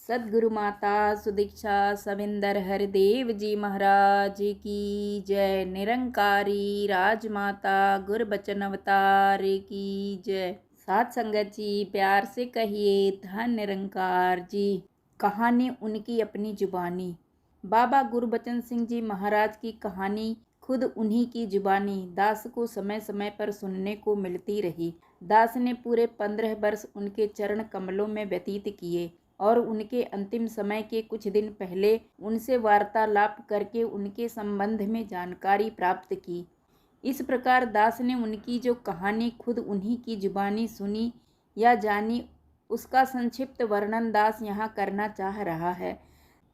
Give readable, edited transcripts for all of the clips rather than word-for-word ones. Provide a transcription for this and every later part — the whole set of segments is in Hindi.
सद्गुरु माता सुदीक्षा सविंदर हरदेव जी महाराज की जय। निरंकारी राजमाता गुरबचन अवतार की जय। साथ संगत जी प्यार से कहिए धन निरंकार जी। कहानी उनकी अपनी जुबानी। बाबा गुरबचन सिंह जी महाराज की कहानी खुद उन्हीं की जुबानी दास को समय समय पर सुनने को मिलती रही। दास ने पूरे 15 वर्ष उनके चरण कमलों में व्यतीत किए और उनके अंतिम समय के कुछ दिन पहले उनसे वार्तालाप करके उनके संबंध में जानकारी प्राप्त की। इस प्रकार दास ने उनकी जो कहानी खुद उन्हीं की जुबानी सुनी या जानी, उसका संक्षिप्त वर्णन दास यहाँ करना चाह रहा है,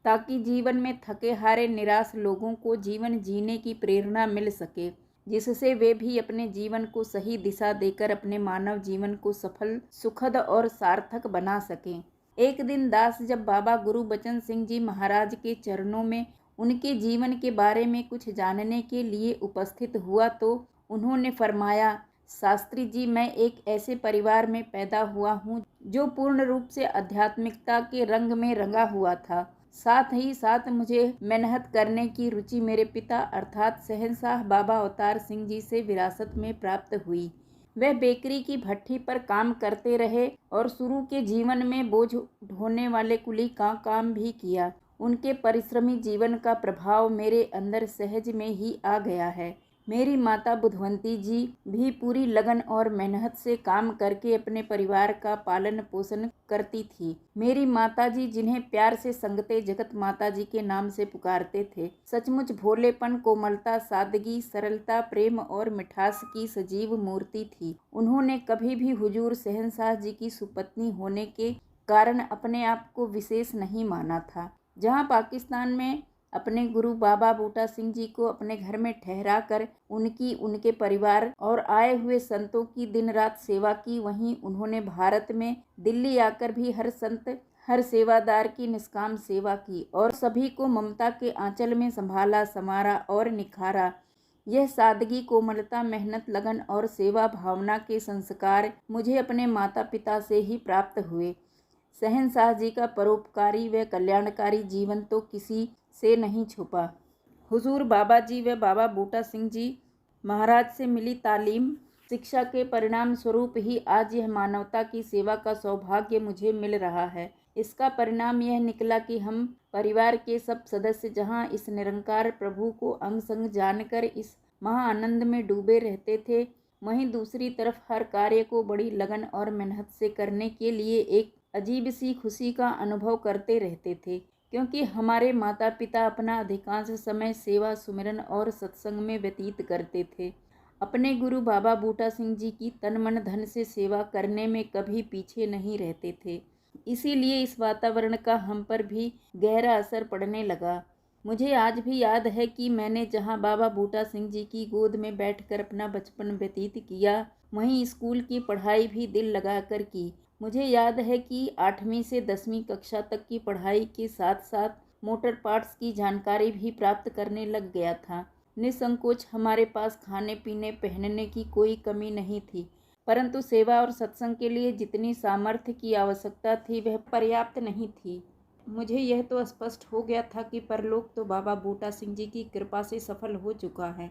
ताकि जीवन में थके हारे निराश लोगों को जीवन जीने की प्रेरणा मिल सके, जिससे वे भी अपने जीवन को सही दिशा देकर अपने मानव जीवन को सफल, सुखद और सार्थक बना सकें। एक दिन दास जब बाबा गुरबचन सिंह जी महाराज के चरणों में उनके जीवन के बारे में कुछ जानने के लिए उपस्थित हुआ तो उन्होंने फरमाया, शास्त्री जी, मैं एक ऐसे परिवार में पैदा हुआ हूँ जो पूर्ण रूप से आध्यात्मिकता के रंग में रंगा हुआ था। साथ ही साथ मुझे मेहनत करने की रुचि मेरे पिता अर्थात शहंशाह बाबा अवतार सिंह जी से विरासत में प्राप्त हुई। वह बेकरी की भट्ठी पर काम करते रहे और शुरू के जीवन में बोझ ढोने वाले कुली का काम भी किया। उनके परिश्रमी जीवन का प्रभाव मेरे अंदर सहज में ही आ गया है। मेरी माता बुधवंती जी भी पूरी लगन और मेहनत से काम करके अपने परिवार का पालन पोषण करती थी। मेरी माता जी, जिन्हें प्यार से संगते जगत माता जी के नाम से पुकारते थे, सचमुच भोलेपन, कोमलता, सादगी, सरलता, प्रेम और मिठास की सजीव मूर्ति थी। उन्होंने कभी भी हुजूर शहंशाह जी की सुपत्नी होने के कारण अपने आप को विशेष नहीं माना था। जहाँ पाकिस्तान में अपने गुरु बाबा बूटा सिंह जी को अपने घर में ठहरा कर उनकी, उनके परिवार और आए हुए संतों की दिन रात सेवा की, वहीं उन्होंने भारत में दिल्ली आकर भी हर संत, हर सेवादार की निष्काम सेवा की और सभी को ममता के आंचल में संभाला, संवारा और निखारा। यह सादगी, कोमलता, मेहनत, लगन और सेवा भावना के संस्कार मुझे अपने माता पिता से ही प्राप्त हुए। शहंशाह जी का परोपकारी व कल्याणकारी जीवन तो किसी से नहीं छुपा। हुजूर बाबा जी व बाबा बूटा सिंह जी महाराज से मिली तालीम, शिक्षा के परिणाम स्वरूप ही आज यह मानवता की सेवा का सौभाग्य मुझे मिल रहा है। इसका परिणाम यह निकला कि हम परिवार के सब सदस्य जहां इस निरंकार प्रभु को अंग संग जानकर इस महाआनंद में डूबे रहते थे, वहीं दूसरी तरफ हर कार्य को बड़ी लगन और मेहनत से करने के लिए एक अजीब सी खुशी का अनुभव करते रहते थे, क्योंकि हमारे माता पिता अपना अधिकांश समय सेवा, सुमिरन और सत्संग में व्यतीत करते थे। अपने गुरु बाबा बूटा सिंह जी की तन मन धन से सेवा करने में कभी पीछे नहीं रहते थे। इसीलिए इस वातावरण का हम पर भी गहरा असर पड़ने लगा। मुझे आज भी याद है कि मैंने जहां बाबा बूटा सिंह जी की गोद में बैठकर अपना बचपन व्यतीत किया, वहीं स्कूल की पढ़ाई भी दिल लगाकर की। मुझे याद है कि 8वीं से 10वीं कक्षा तक की पढ़ाई के साथ साथ मोटर पार्ट्स की जानकारी भी प्राप्त करने लग गया था। निसंकोच हमारे पास खाने पीने पहनने की कोई कमी नहीं थी, परंतु सेवा और सत्संग के लिए जितनी सामर्थ्य की आवश्यकता थी वह पर्याप्त नहीं थी। मुझे यह तो स्पष्ट हो गया था कि परलोक तो बाबा बूटा सिंह जी की कृपा से सफल हो चुका है,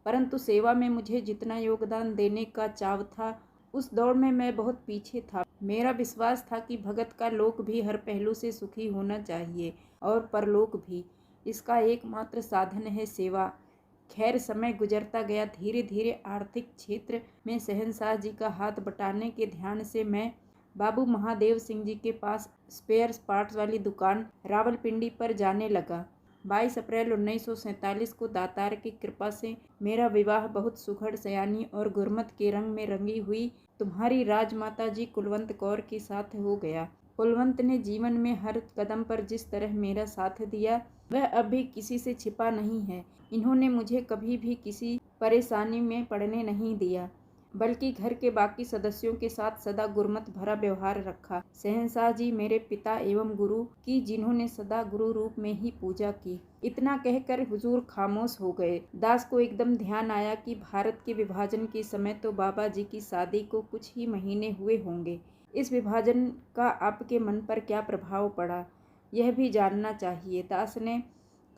परंतु सेवा में मुझे जितना योगदान देने का चाव था, उस दौड़ में मैं बहुत पीछे था। मेरा विश्वास था कि भगत का लोक भी हर पहलू से सुखी होना चाहिए और परलोक भी। इसका एकमात्र साधन है सेवा। खैर, समय गुजरता गया। धीरे धीरे आर्थिक क्षेत्र में शहंशाह जी का हाथ बटाने के ध्यान से मैं बाबू महादेव सिंह जी के पास स्पेयर पार्ट्स वाली दुकान रावलपिंडी पर जाने लगा। 22 अप्रैल 1947 को दातार की कृपा से मेरा विवाह बहुत सुघड़, सयानी और गुरमत के रंग में रंगी हुई तुम्हारी राजमाता जी कुलवंत कौर के साथ हो गया। कुलवंत ने जीवन में हर कदम पर जिस तरह मेरा साथ दिया, वह अब भी किसी से छिपा नहीं है। इन्होंने मुझे कभी भी किसी परेशानी में पड़ने नहीं दिया, बल्कि घर के बाकी सदस्यों के साथ सदा गुरमत भरा व्यवहार रखा। शहंशाह जी मेरे पिता एवं गुरु की, जिन्होंने सदा गुरु रूप में ही पूजा की। इतना कहकर हुजूर खामोश हो गए। दास को एकदम ध्यान आया कि भारत के विभाजन के समय तो बाबा जी की शादी को कुछ ही महीने हुए होंगे। इस विभाजन का आपके मन पर क्या प्रभाव पड़ा? यह भी जानना चाहिए। दास ने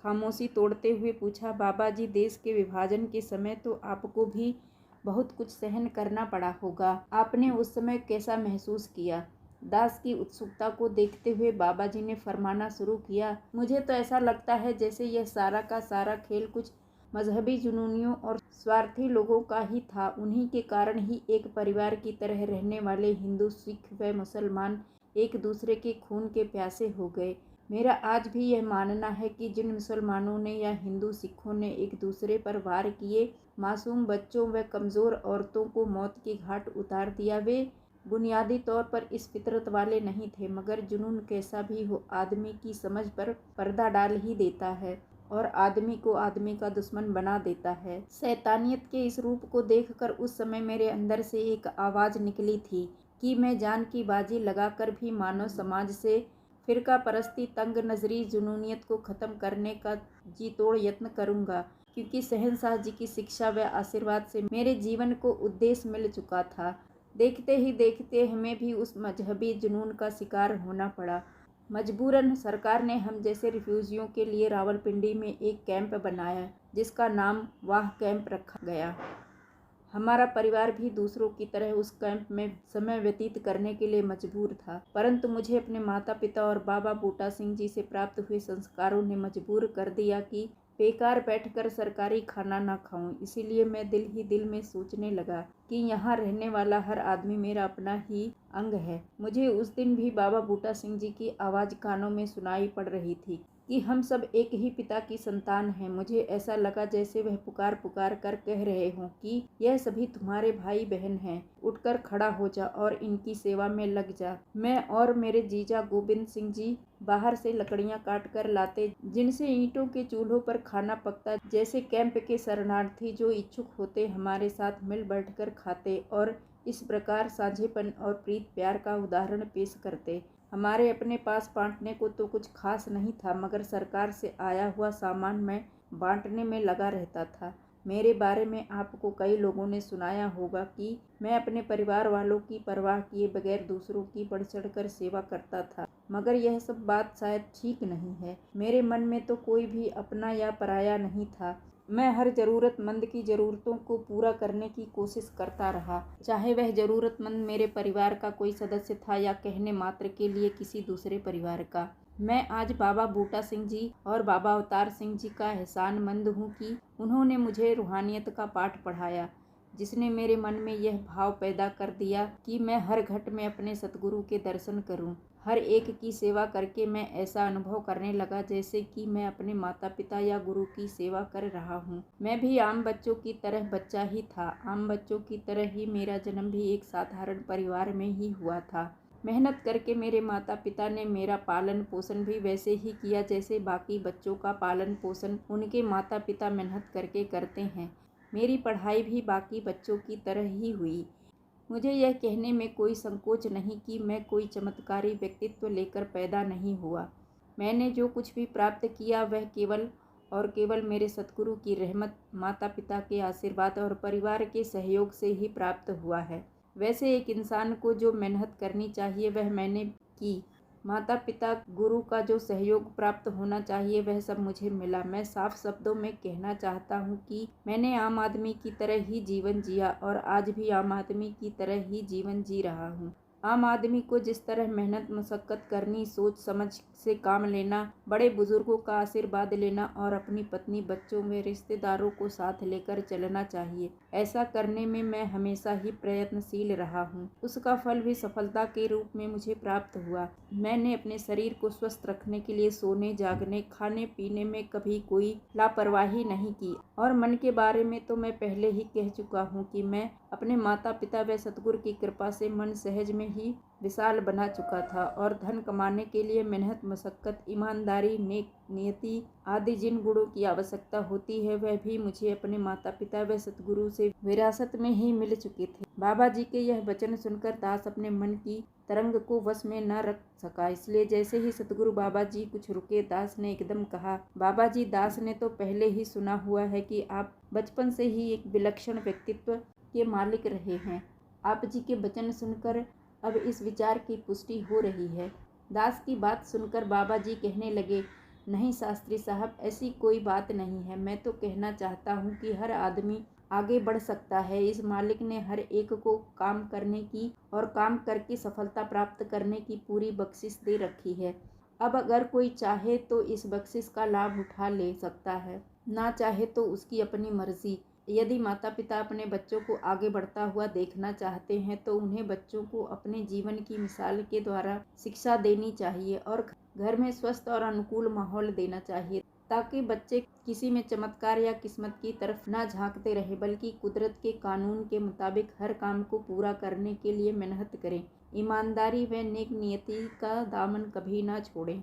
खामोशी तोड़ते हुए पूछा, बाबा जी, देश के विभाजन के समय तो आपको भी बहुत कुछ सहन करना पड़ा होगा। आपने उस समय कैसा महसूस किया? दास की उत्सुकता को देखते हुए बाबा जी ने फरमाना शुरू किया, मुझे तो ऐसा लगता है जैसे यह सारा का सारा खेल कुछ मजहबी जुनूनियों और स्वार्थी लोगों का ही था। उन्हीं के कारण ही एक परिवार की तरह रहने वाले हिंदू, सिख व मुसलमान एक दूसरे के खून के प्यासे हो गए। मेरा आज भी यह मानना है कि जिन मुसलमानों ने या हिंदू सिखों ने एक दूसरे पर वार किए, मासूम बच्चों व कमज़ोर औरतों को मौत के घाट उतार दिया, वे बुनियादी तौर पर इस फितरत वाले नहीं थे। मगर जुनून कैसा भी हो, आदमी की समझ पर पर्दा डाल ही देता है और आदमी को आदमी का दुश्मन बना देता है। शैतानियत के इस रूप को देखकर उस समय मेरे अंदर से एक आवाज़ निकली थी कि मैं जान की बाजी लगाकर भी मानव समाज से फ़िरका परस्ती, तंग नज़री, जुनूनियत को ख़त्म करने का जी तोड़ यत्न करूँगा, क्योंकि शहंशाह जी की शिक्षा व आशीर्वाद से मेरे जीवन को उद्देश्य मिल चुका था। देखते ही देखते हमें भी उस मजहबी जुनून का शिकार होना पड़ा। मजबूरन सरकार ने हम जैसे रिफ्यूजियों के लिए रावलपिंडी में एक कैंप बनाया, जिसका नाम वाह कैंप रखा गया। हमारा परिवार भी दूसरों की तरह उस कैंप में समय व्यतीत करने के लिए मजबूर था, परंतु मुझे अपने माता पिता और बाबा बूटा सिंह जी से प्राप्त हुए संस्कारों ने मजबूर कर दिया कि बेकार बैठकर सरकारी खाना ना खाऊं। इसीलिए मैं दिल ही दिल में सोचने लगा कि यहाँ रहने वाला हर आदमी मेरा अपना ही अंग है। मुझे उस दिन भी बाबा बूटा सिंह जी की आवाज़ कानों में सुनाई पड़ रही थी कि हम सब एक ही पिता की संतान हैं। मुझे ऐसा लगा जैसे वह पुकार पुकार कर कह रहे हों कि यह सभी तुम्हारे भाई बहन हैं, उठकर खड़ा हो जा और इनकी सेवा में लग जा। मैं और मेरे जीजा गोविंद सिंह जी बाहर से लकड़ियां काट कर लाते, जिनसे ईंटों के चूल्हों पर खाना पकता। जैसे कैंप के शरणार्थी जो इच्छुक होते हमारे साथ मिल बैठकर खाते और इस प्रकार साझेपन और प्रीत प्यार का उदाहरण पेश करते। हमारे अपने पास बांटने को तो कुछ खास नहीं था, मगर सरकार से आया हुआ सामान मैं बांटने में लगा रहता था। मेरे बारे में आपको कई लोगों ने सुनाया होगा कि मैं अपने परिवार वालों की परवाह किए बगैर दूसरों की बढ़ चढ़ कर सेवा करता था, मगर यह सब बात शायद ठीक नहीं है। मेरे मन में तो कोई भी अपना या पराया नहीं था। मैं हर ज़रूरतमंद की ज़रूरतों को पूरा करने की कोशिश करता रहा, चाहे वह ज़रूरतमंद मेरे परिवार का कोई सदस्य था या कहने मात्र के लिए किसी दूसरे परिवार का। मैं आज बाबा बूटा सिंह जी और बाबा अवतार सिंह जी का एहसानमंद हूँ कि उन्होंने मुझे रूहानियत का पाठ पढ़ाया, जिसने मेरे मन में यह भाव पैदा कर दिया कि मैं हर घट में अपने सतगुरु के दर्शन करूं। हर एक की सेवा करके मैं ऐसा अनुभव करने लगा जैसे कि मैं अपने माता पिता या गुरु की सेवा कर रहा हूं। मैं भी आम बच्चों की तरह बच्चा ही था। आम बच्चों की तरह ही मेरा जन्म भी एक साधारण परिवार में ही हुआ था। मेहनत करके मेरे माता पिता ने मेरा पालन पोषण भी वैसे ही किया जैसे बाकी बच्चों का पालन पोषण उनके माता पिता मेहनत करके करते हैं। मेरी पढ़ाई भी बाकी बच्चों की तरह ही हुई। मुझे यह कहने में कोई संकोच नहीं कि मैं कोई चमत्कारी व्यक्तित्व लेकर पैदा नहीं हुआ। मैंने जो कुछ भी प्राप्त किया वह केवल और केवल मेरे सतगुरु की रहमत, माता पिता के आशीर्वाद और परिवार के सहयोग से ही प्राप्त हुआ है। वैसे एक इंसान को जो मेहनत करनी चाहिए वह मैंने की। माता पिता गुरु का जो सहयोग प्राप्त होना चाहिए वह सब मुझे मिला। मैं साफ शब्दों में कहना चाहता हूँ कि मैंने आम आदमी की तरह ही जीवन जिया और आज भी आम आदमी की तरह ही जीवन जी रहा हूँ। आम आदमी को जिस तरह मेहनत मशक्क़त करनी, सोच समझ से काम लेना, बड़े बुजुर्गों का आशीर्वाद लेना और अपनी पत्नी, बच्चों व रिश्तेदारों को साथ लेकर चलना चाहिए, ऐसा करने में मैं हमेशा ही प्रयत्नशील रहा हूँ। उसका फल भी सफलता के रूप में मुझे प्राप्त हुआ। मैंने अपने शरीर को स्वस्थ रखने के लिए सोने, जागने, खाने पीने में कभी कोई लापरवाही नहीं की और मन के बारे में तो मैं पहले ही कह चुका हूँ कि मैं अपने माता पिता व सतगुरु की कृपा से मन सहज में ही विशाल बना चुका था और धन कमाने के लिए मेहनत, मशक्क़त, ईमानदारी, नेक नियति आदि जिन गुणों की आवश्यकता होती है वह भी मुझे अपने माता पिता व सतगुरु से विरासत में ही मिल चुके थे। बाबा जी के यह वचन सुनकर दास अपने मन की तरंग को वश में न रख सका, इसलिए जैसे ही सतगुरु बाबा जी कुछ रुके, दास ने एकदम कहा, बाबा जी, दास ने तो पहले ही सुना हुआ है कि आप बचपन से ही एक विलक्षण व्यक्तित्व के मालिक रहे हैं। आप जी के वचन सुनकर अब इस विचार की पुष्टि हो रही है। दास की बात सुनकर बाबा जी कहने लगे, नहीं शास्त्री साहब, ऐसी कोई बात नहीं है। मैं तो कहना चाहता हूँ कि हर आदमी आगे बढ़ सकता है। इस मालिक ने हर एक को काम करने की और काम करके सफलता प्राप्त करने की पूरी बख्शिश दे रखी है। अब अगर कोई चाहे तो इस बख्शिश का लाभ उठा ले सकता है, ना चाहे तो उसकी अपनी मर्जी। यदि माता पिता अपने बच्चों को आगे बढ़ता हुआ देखना चाहते हैं तो उन्हें बच्चों को अपने जीवन की मिसाल के द्वारा शिक्षा देनी चाहिए और घर में स्वस्थ और अनुकूल माहौल देना चाहिए, ताकि बच्चे किसी में चमत्कार या किस्मत की तरफ ना झांकते रहे, बल्कि कुदरत के कानून के मुताबिक हर काम को पूरा करने के लिए मेहनत करें। ईमानदारी व नेक नियति का दामन कभी ना छोड़ें।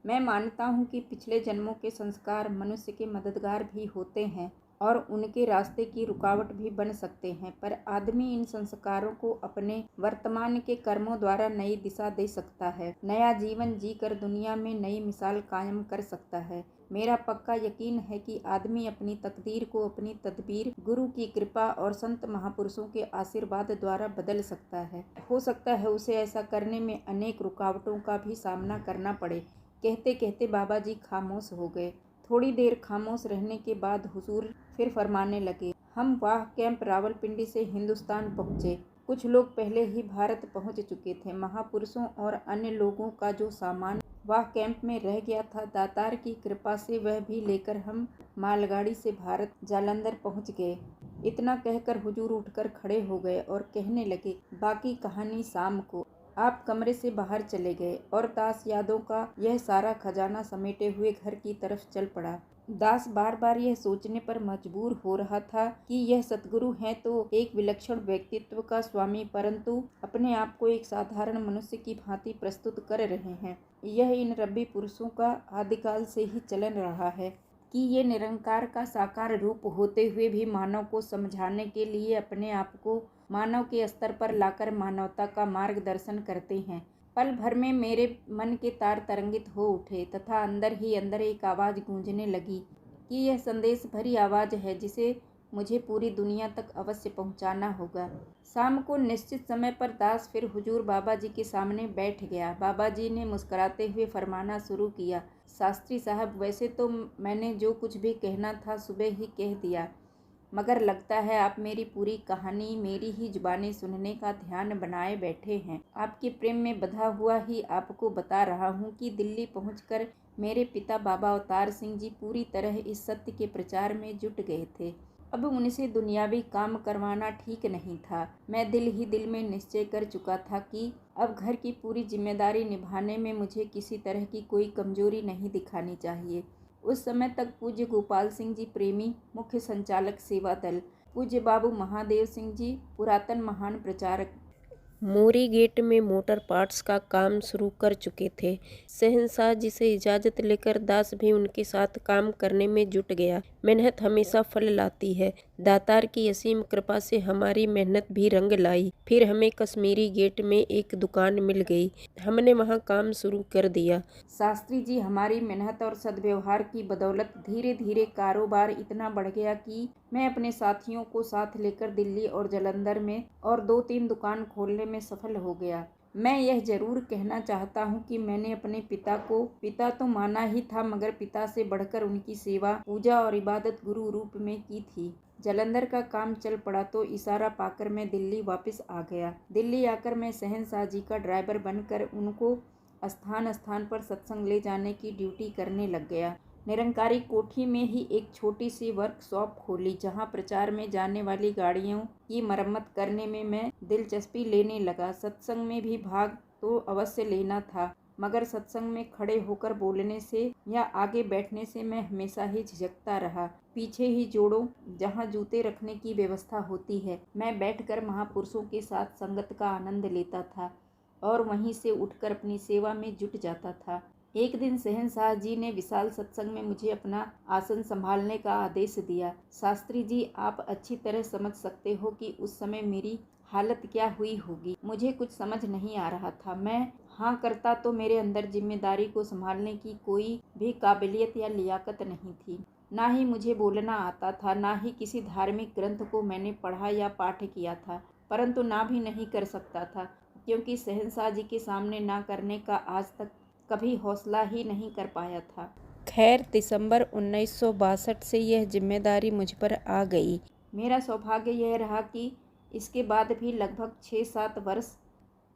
मैं मानता हूँ कि पिछले जन्मों के संस्कार मनुष्य के मददगार भी होते हैं और उनके रास्ते की रुकावट भी बन सकते हैं, पर आदमी इन संस्कारों को अपने वर्तमान के कर्मों द्वारा नई दिशा दे सकता है, नया जीवन जीकर दुनिया में नई मिसाल कायम कर सकता है। मेरा पक्का यकीन है कि आदमी अपनी तकदीर को अपनी तदबीर, गुरु की कृपा और संत महापुरुषों के आशीर्वाद द्वारा बदल सकता है। हो सकता है उसे ऐसा करने में अनेक रुकावटों का भी सामना करना पड़े। कहते कहते बाबा जी खामोश हो गए। थोड़ी देर खामोश रहने के बाद हुजूर फिर फरमाने लगे, हम वाह कैंप रावलपिंडी से हिंदुस्तान पहुँचे। कुछ लोग पहले ही भारत पहुँच चुके थे। महापुरुषों और अन्य लोगों का जो सामान वाह कैंप में रह गया था, दातार की कृपा से वह भी लेकर हम मालगाड़ी से भारत जालंधर पहुँच गए। इतना कहकर हुजूर उठकर खड़े हो गए और कहने लगे, बाकी कहानी शाम को। आप कमरे से बाहर चले गए और दास यादों का यह सारा खजाना समेटे हुए घर की तरफ चल पड़ा। दास बार बार यह सोचने पर मजबूर हो रहा था कि यह सतगुरु हैं तो एक विलक्षण व्यक्तित्व का स्वामी, परंतु अपने आप को एक साधारण मनुष्य की भांति प्रस्तुत कर रहे हैं। यह इन रब्बी पुरुषों का आदिकाल से ही चलन रहा है कि ये निरंकार का साकार रूप होते हुए भी मानव को समझाने के लिए अपने आप को मानव के स्तर पर लाकर मानवता का मार्गदर्शन करते हैं। पल भर में मेरे मन के तार तरंगित हो उठे तथा अंदर ही अंदर एक आवाज़ गूंजने लगी कि यह संदेश भरी आवाज़ है जिसे मुझे पूरी दुनिया तक अवश्य पहुंचाना होगा। शाम को निश्चित समय पर दास फिर हुजूर बाबा जी के सामने बैठ गया। बाबा जी ने मुस्कुराते हुए फरमाना शुरू किया, शास्त्री साहब, वैसे तो मैंने जो कुछ भी कहना था सुबह ही कह दिया, मगर लगता है आप मेरी पूरी कहानी मेरी ही जुबानी सुनने का ध्यान बनाए बैठे हैं। आपके प्रेम में बंधा हुआ ही आपको बता रहा हूँ कि दिल्ली पहुंचकर मेरे पिता बाबा अवतार सिंह जी पूरी तरह इस सत्य के प्रचार में जुट गए थे। अब उनसे दुनियावी काम करवाना ठीक नहीं था। मैं दिल ही दिल में निश्चय कर चुका था कि अब घर की पूरी जिम्मेदारी निभाने में मुझे किसी तरह की कोई कमजोरी नहीं दिखानी चाहिए। उस समय तक पूज्य गोपाल सिंह जी प्रेमी मुख्य संचालक सेवा दल, पूज्य बाबू महादेव सिंह जी पुरातन महान प्रचारक मोरी गेट में मोटर पार्ट्स का काम शुरू कर चुके थे। शहंशाह जी से इजाज़त लेकर दास भी उनके साथ काम करने में जुट गया। मेहनत हमेशा फल लाती है। दातार की असीम कृपा से हमारी मेहनत भी रंग लाई। फिर हमें कश्मीरी गेट में एक दुकान मिल गई। हमने वहाँ काम शुरू कर दिया। शास्त्री जी, हमारी मेहनत और सद्व्यवहार की बदौलत धीरे धीरे कारोबार इतना बढ़ गया कि मैं अपने साथियों को साथ लेकर दिल्ली और जालंधर में और 2-3 दुकान खोलने में सफल हो गया। मैं यह जरूर कहना चाहता हूँ कि मैंने अपने पिता को पिता तो माना ही था, मगर पिता से बढ़कर उनकी सेवा, पूजा और इबादत गुरु रूप में की थी। जालंधर का काम चल पड़ा तो इशारा पाकर मैं दिल्ली वापस आ गया। दिल्ली आकर मैं शहंशाह जी का ड्राइवर बनकर उनको स्थान स्थान पर सत्संग ले जाने की ड्यूटी करने लग गया। निरंकारी कोठी में ही एक छोटी सी वर्कशॉप खोली, जहां प्रचार में जाने वाली गाड़ियों की मरम्मत करने में मैं दिलचस्पी लेने लगा। सत्संग में भी भाग तो अवश्य लेना था, मगर सत्संग में खड़े होकर बोलने से या आगे बैठने से मैं हमेशा ही झिझकता रहा। पीछे ही जोड़ो, जहाँ जूते रखने की व्यवस्था होती है, मैं बैठकर महापुरुषों के साथ संगत का आनंद लेता था और वहीं से उठकर अपनी सेवा में जुट जाता था। एक दिन शहंशाह जी ने विशाल सत्संग में मुझे अपना आसन संभालने का आदेश दिया। शास्त्री जी, आप अच्छी तरह समझ सकते हो कि उस समय मेरी हालत क्या हुई होगी। मुझे कुछ समझ नहीं आ रहा था। मैं हाँ करता तो मेरे अंदर जिम्मेदारी को संभालने की कोई भी काबिलियत या लियाकत नहीं थी। ना ही मुझे बोलना आता था, ना ही किसी धार्मिक ग्रंथ को मैंने पढ़ा या पाठ किया था, परंतु ना भी नहीं कर सकता था। क्योंकि शहंशाह जी के सामने ना करने का आज तक कभी हौसला ही नहीं कर पाया था। खैर, दिसंबर 1962 से यह जिम्मेदारी मुझ पर आ गई। मेरा सौभाग्य यह रहा कि इसके बाद भी लगभग 6-7 वर्ष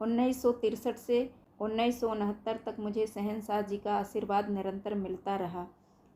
1963 से 1969 तक मुझे शहंशाह जी का आशीर्वाद निरंतर मिलता रहा।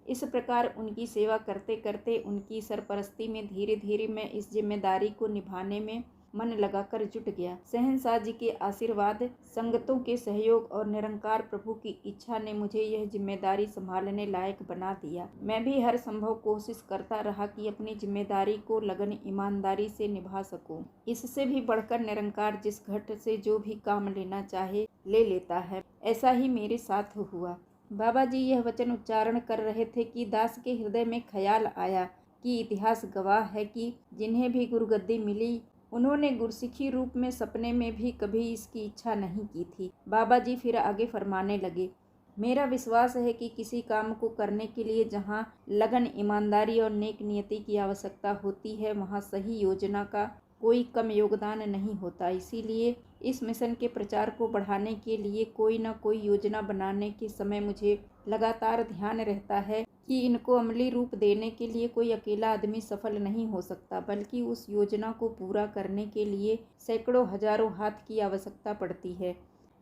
इस प्रकार उनकी सेवा करते करते उनकी सरपरस्ती में धीरे धीरे मैं इस जिम्मेदारी को निभाने में मन लगाकर जुट गया। शहंशाह जी के आशीर्वाद, संगतों के सहयोग और निरंकार प्रभु की इच्छा ने मुझे यह जिम्मेदारी संभालने लायक बना दिया। मैं भी हर संभव कोशिश करता रहा कि अपनी जिम्मेदारी को लगन ईमानदारी से निभा सकूं। इससे भी बढ़कर निरंकार जिस घट से जो भी काम लेना चाहे ले लेता है, ऐसा ही मेरे साथ हुआ। बाबा जी यह वचन उच्चारण कर रहे थे कि दास के हृदय में ख्याल आया कि इतिहास गवाह है कि जिन्हें भी गुरुगद्दी मिली उन्होंने गुरसिखी रूप में सपने में भी कभी इसकी इच्छा नहीं की थी। बाबा जी फिर आगे फरमाने लगे, मेरा विश्वास है कि किसी काम को करने के लिए जहाँ लगन, ईमानदारी और नेक नियति की आवश्यकता होती है, वहाँ सही योजना का कोई कम योगदान नहीं होता। इसीलिए इस मिशन के प्रचार को बढ़ाने के लिए कोई न कोई योजना बनाने के समय मुझे लगातार ध्यान रहता है कि इनको अमली रूप देने के लिए कोई अकेला आदमी सफल नहीं हो सकता, बल्कि उस योजना को पूरा करने के लिए सैकड़ों हजारों हाथ की आवश्यकता पड़ती है।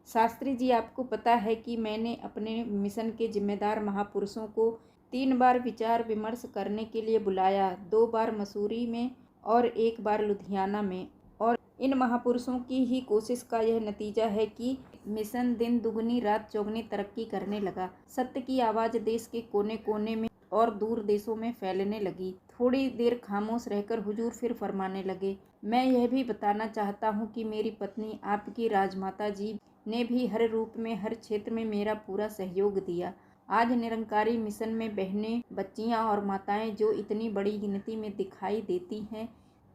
शास्त्री जी, आपको पता है कि मैंने अपने मिशन के जिम्मेदार महापुरुषों को 3 बार विचार विमर्श करने के लिए बुलाया, 2 बार मसूरी में और 1 बार लुधियाना में। और इन महापुरुषों की ही कोशिश का यह नतीजा है कि मिशन दिन दुगनी रात चौगनी तरक्की करने लगा। सत्य की आवाज़ देश के कोने कोने में और दूर देशों में फैलने लगी। थोड़ी देर खामोश रहकर हुजूर फिर फरमाने लगे, मैं यह भी बताना चाहता हूँ कि मेरी पत्नी आपकी राजमाता जी ने भी हर रूप में, हर क्षेत्र में मेरा पूरा सहयोग दिया। आज निरंकारी मिशन में बहनें, बच्चियाँ और माताएं जो इतनी बड़ी गिनती में दिखाई देती हैं,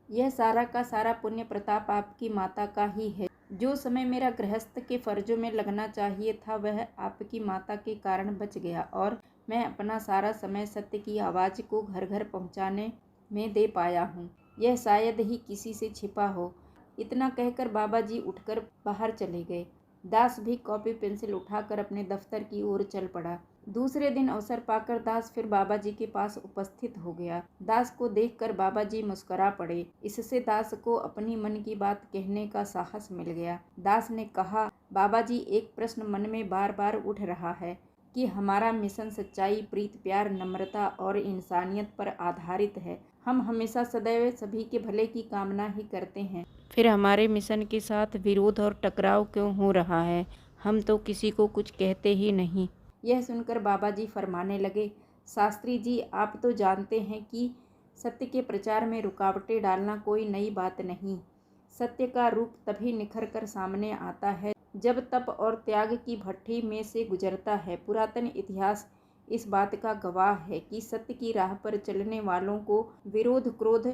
यह सारा का सारा पुण्य प्रताप आपकी माता का ही है। जो समय मेरा गृहस्थ के फर्जों में लगना चाहिए था, वह आपकी माता के कारण बच गया और मैं अपना सारा समय सत्य की आवाज़ को घर घर पहुंचाने में दे पाया हूँ। यह शायद ही किसी से छिपा हो। इतना कहकर बाबा जी उठकर बाहर चले गए। दास भी कॉपी पेंसिल उठाकर अपने दफ्तर की ओर चल पड़ा। दूसरे दिन अवसर पाकर दास फिर बाबा जी के पास उपस्थित हो गया। दास को देखकर बाबा जी मुस्कुरा पड़े। इससे दास को अपनी मन की बात कहने का साहस मिल गया। दास ने कहा, बाबा जी, एक प्रश्न मन में बार बार उठ रहा है कि हमारा मिशन सच्चाई, प्रीत, प्यार, नम्रता और इंसानियत पर आधारित है। हम हमेशा सदैव सभी के भले की कामना ही करते हैं, फिर हमारे मिशन के साथ विरोध और टकराव क्यों हो रहा है? हम तो किसी को कुछ कहते ही नहीं। यह सुनकर बाबा जी फरमाने लगे, शास्त्री जी, आप तो जानते हैं कि सत्य के प्रचार में रुकावटें डालना कोई नई बात नहीं। सत्य का रूप तभी निखर कर सामने आता है जब तप और त्याग की भट्ठी में से गुजरता है। पुरातन इतिहास इस बात का गवाह है कि सत्य की राह पर चलने वालों को विरोध, क्रोध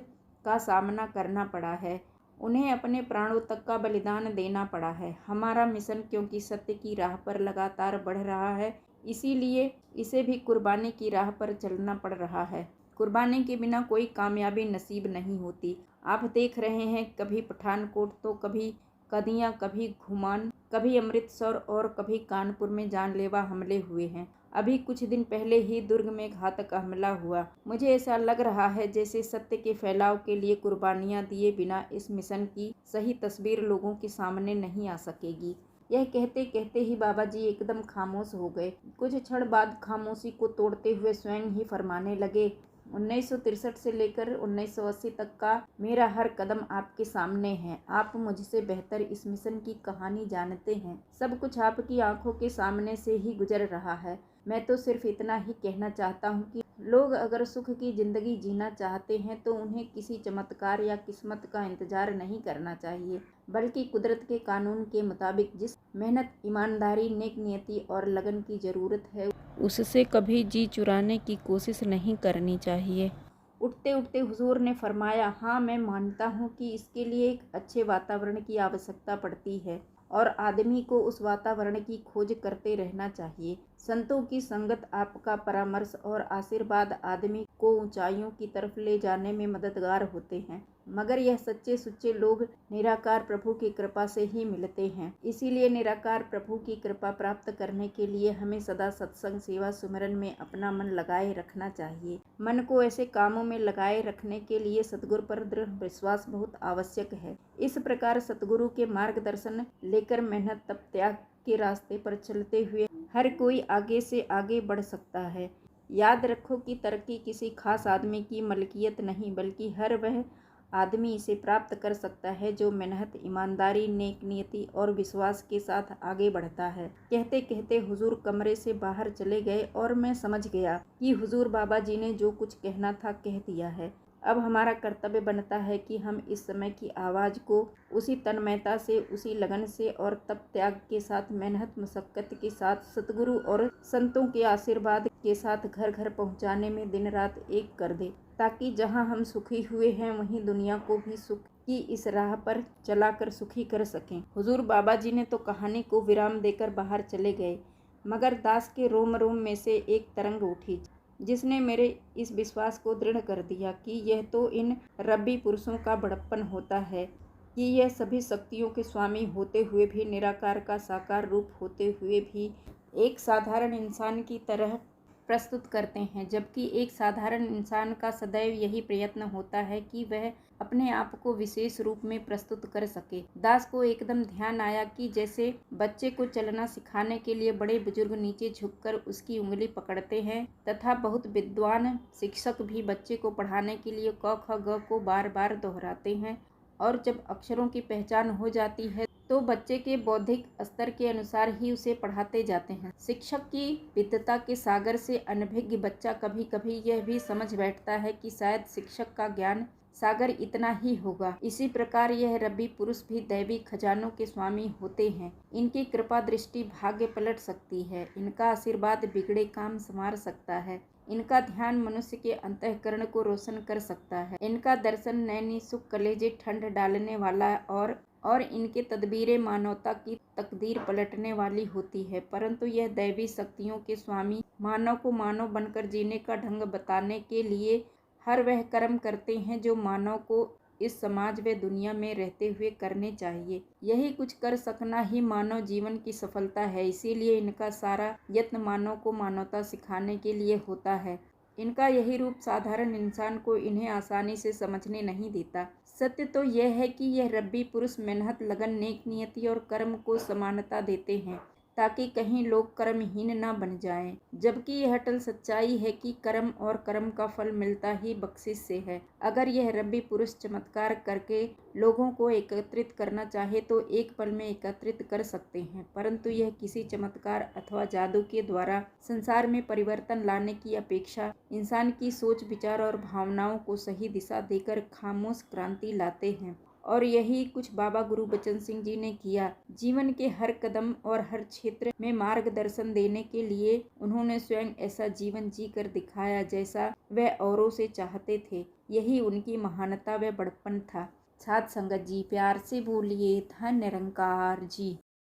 का सामना करना पड़ा है। उन्हें अपने प्राणों तक का बलिदान देना पड़ा है। हमारा मिशन क्योंकि सत्य की राह पर लगातार बढ़ रहा है, इसीलिए इसे भी कुर्बानी की राह पर चलना पड़ रहा है। कुर्बानी के बिना कोई कामयाबी नसीब नहीं होती। आप देख रहे हैं, कभी पठानकोट तो कभी कदियाँ, कभी घुमान, कभी अमृतसर और कभी कानपुर में जानलेवा हमले हुए हैं। अभी कुछ दिन पहले ही दुर्ग में घातक हमला हुआ। मुझे ऐसा लग रहा है जैसे सत्य के फैलाव के लिए कुर्बानियाँ दिए बिना इस मिशन की सही तस्वीर लोगों के सामने नहीं आ सकेगी। यह कहते कहते ही बाबा जी एकदम खामोश हो गए। कुछ क्षण बाद खामोशी को तोड़ते हुए स्वयं ही फरमाने लगे, 1963 से लेकर 1980 तक का मेरा हर कदम आपके सामने है। आप मुझसे बेहतर इस मिशन की कहानी जानते हैं। सब कुछ आपकी आंखों के सामने से ही गुजर रहा है। मैं तो सिर्फ इतना ही कहना चाहता हूँ कि लोग अगर सुख की जिंदगी जीना चाहते हैं तो उन्हें किसी चमत्कार या किस्मत का इंतजार नहीं करना चाहिए, बल्कि कुदरत के कानून के मुताबिक जिस मेहनत, ईमानदारी, नेक नियति और लगन की ज़रूरत है, उससे कभी जी चुराने की कोशिश नहीं करनी चाहिए। उठते उठते हुजूर ने फरमाया, हाँ, मैं मानता हूँ कि इसके लिए एक अच्छे वातावरण की आवश्यकता पड़ती है और आदमी को उस वातावरण की खोज करते रहना चाहिए। संतों की संगत, आपका परामर्श और आशीर्वाद आदमी को ऊंचाइयों की तरफ ले जाने में मददगार होते हैं। मगर यह सच्चे सुच्चे लोग निराकार प्रभु की कृपा से ही मिलते हैं। इसीलिए निराकार प्रभु की कृपा प्राप्त करने के लिए हमें सदा सत्संग, सेवा, सुमिरन में अपना मन लगाए रखना चाहिए। मन को ऐसे कामों में लगाए रखने के लिए सतगुरु पर दृढ़ विश्वास बहुत आवश्यक है। इस प्रकार सतगुरु के मार्गदर्शन लेकर मेहनत, तप, त्याग के रास्ते पर चलते हुए हर कोई आगे से आगे बढ़ सकता है। याद रखो कि तरक्की किसी खास आदमी की मलकियत नहीं, बल्कि हर वह आदमी इसे प्राप्त कर सकता है जो मेहनत, ईमानदारी, नेक नियति और विश्वास के साथ आगे बढ़ता है। कहते कहते हुजूर कमरे से बाहर चले गए और मैं समझ गया कि हुजूर बाबा जी ने जो कुछ कहना था कह दिया है। अब हमारा कर्तव्य बनता है कि हम इस समय की आवाज़ को उसी तन्मयता से, उसी लगन से और तप त्याग के साथ, मेहनत मशक्कत के साथ, सतगुरु और संतों के आशीर्वाद के साथ घर घर पहुंचाने में दिन रात एक कर दे, ताकि जहां हम सुखी हुए हैं वहीं दुनिया को भी सुख की इस राह पर चलाकर सुखी कर सकें। हुजूर बाबा जी ने तो कहानी को विराम देकर बाहर चले गए, मगर दास के रोम रोम में से एक तरंग उठी जिसने मेरे इस विश्वास को दृढ़ कर दिया कि यह तो इन रब्बी पुरुषों का बड़प्पन होता है कि यह सभी शक्तियों के स्वामी होते हुए भी, निराकार का साकार रूप होते हुए भी एक साधारण इंसान की तरह प्रस्तुत करते हैं, जबकि एक साधारण इंसान का सदैव यही प्रयत्न होता है कि वह अपने आप को विशेष रूप में प्रस्तुत कर सके। दास को एकदम ध्यान आया कि जैसे बच्चे को चलना सिखाने के लिए बड़े बुजुर्ग नीचे झुककर उसकी उंगली पकड़ते हैं, तथा बहुत विद्वान शिक्षक भी बच्चे को पढ़ाने के लिए क ख ग को बार बार दोहराते हैं, और जब अक्षरों की पहचान हो जाती है तो बच्चे के बौद्धिक स्तर के अनुसार ही उसे पढ़ाते जाते हैं। शिक्षक की विद्वता के सागर से अनभिज्ञ बच्चा कभी कभी यह भी समझ बैठता है कि शायद शिक्षक का ज्ञान सागर इतना ही होगा। इसी प्रकार यह रब्बी पुरुष भी दैवी खजानों के स्वामी होते हैं। इनकी कृपा दृष्टि भाग्य पलट सकती है, इनका आशीर्वाद बिगड़े काम संवार सकता है, इनका ध्यान मनुष्य के अंतःकरण को रोशन कर सकता है, इनका दर्शन नैनी सुख कलेजे ठंड डालने वाला और इनके तदबीरें मानवता की तकदीर पलटने वाली होती है। परंतु यह दैवी शक्तियों के स्वामी मानव को मानव बनकर जीने का ढंग बताने के लिए हर वह कर्म करते हैं जो मानव को इस समाज व दुनिया में रहते हुए करने चाहिए। यही कुछ कर सकना ही मानव जीवन की सफलता है। इसीलिए इनका सारा यत्न मानव को मानवता सिखाने के लिए होता है। इनका यही रूप साधारण इंसान को इन्हें आसानी से समझने नहीं देता। सत्य तो यह है कि यह रब्बी पुरुष मेहनत, लगन, नेक नियति और कर्म को समानता देते हैं, ताकि कहीं लोग कर्महीन न बन जाएं। जबकि यह अटल सच्चाई है कि कर्म और कर्म का फल मिलता ही बख्शिश से है। अगर यह रब्बी पुरुष चमत्कार करके लोगों को एकत्रित करना चाहे तो एक पल में एकत्रित कर सकते हैं, परंतु यह किसी चमत्कार अथवा जादू के द्वारा संसार में परिवर्तन लाने की अपेक्षा इंसान की सोच, विचार और भावनाओं को सही दिशा देकर खामोश क्रांति लाते हैं। और यही कुछ बाबा गुरुबचन सिंह जी ने किया। जीवन के हर कदम और हर क्षेत्र में मार्गदर्शन देने के लिए उन्होंने स्वयं ऐसा जीवन जी कर दिखाया जैसा वह औरों से चाहते थे। यही उनकी महानता व बड़प्पन था। साध संगत जी, प्यार से बोलिए धन निरंकार जी।